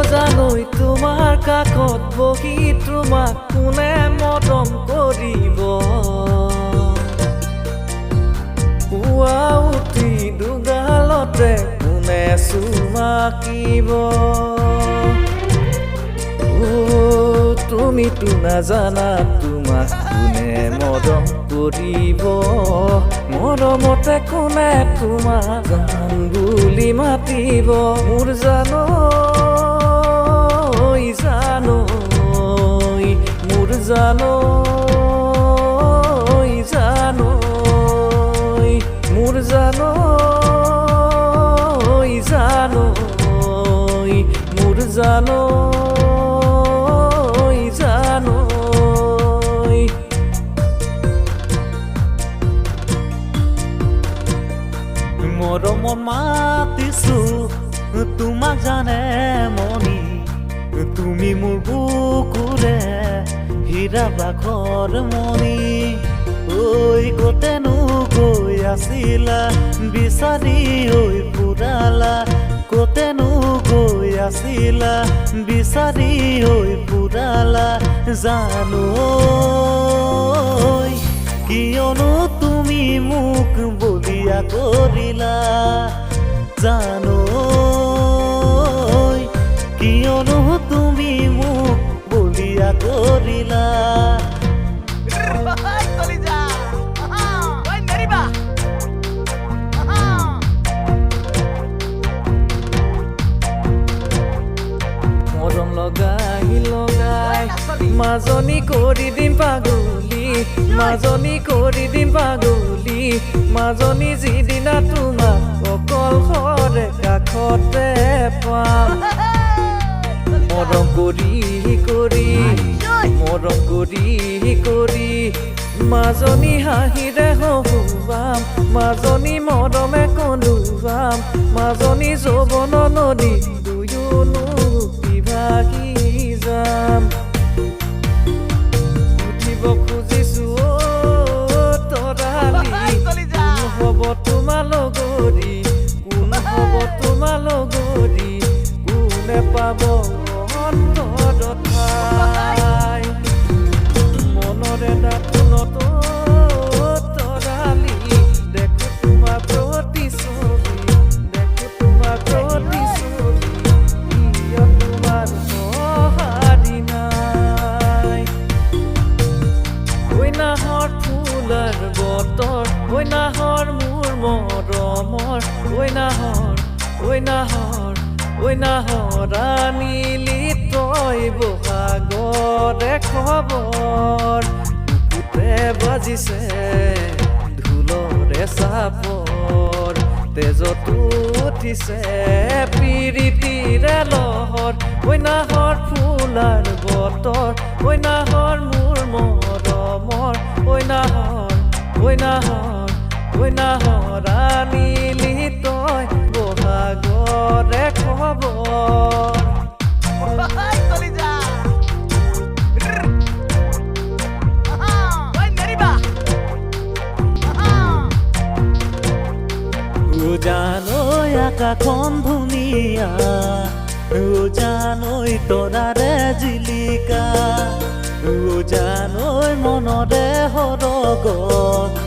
জানৈ তোমাৰ কাষত বহি তোমাক কোনে মৰম কৰিব পুৱা উঠি দুগালতে কোনে চুমাকিব তুমিতো নাজানা তোমাক কোনে মৰম কৰিব মৰমতে কোনে তোমাক জান বুলি মাতিব মোৰ জানৈ জানৈ মোৰ জানৈ জানৈ মোৰ জানৈ জানৈ মোৰ জানৈ জানৈ মৰমত মাতিছো তোমাক জানে মনি তুমি মোৰ বুকুৰে হীৰা বাখৰ মনি ঐ কতেনো গৈ আছিলা বিচাৰি ঐ ফুৰালা কতেনো গৈ আছিলা বিচাৰি ঐ ফুৰালা জানো কিয়নো তুমি মোক বলিয়া কৰিলা জানো কিয়নো তুমি মোক বলিয়া কৰিলা মৰম লগাই লগাই মাজনী কৰি দিম পাগলী মাজনী কৰি দিম পাগলী মাজনী যিদিনা তোমাক অকলশৰে কাষতে পাম মৰম কৰি কৰি মৰম কৰি কৰি মাজনী হাঁহিৰে হহুৱাম মাজনী মৰমে কন্দুৱাম মাজনী যৌৱন নদী দুয়োনো বিভাগী যাম উঠিব খুজিছো তৰালি কোন হ'ব তোমাৰ লগৰী কোন হ'ব তোমাৰ লগৰী কোনে পাব অন্তৰত ঠাই মনৰে দাপোনত তৰালি দেখো তোমাৰ প্ৰতিচ্ছবি দেখো তোমাৰ প্ৰতিচ্ছবি তোমাৰ সঁহাৰি নাই ঐ নাহৰ ফুলৰ বতৰ ঐ নাহৰ মোৰ মৰমৰ ঐ নাহৰ ঐ নাহৰ আনিলি তই বহাগৰে খবৰ বুকুতে বাজিছে ঢোলৰে চাপৰ তেজতো উঠিছে প্ৰীতিৰে লহৰ ঐ নাহৰ ফুলাৰ বতৰ ঐ নাহৰ মোৰ মৰমৰ ঐ নাহৰ আনিলি তই বহাগৰে খবৰ জানৈ আকাশখন ধুনীয়া জানৈ তৰাৰে জিলিকা জানৈ মনৰে সৰগত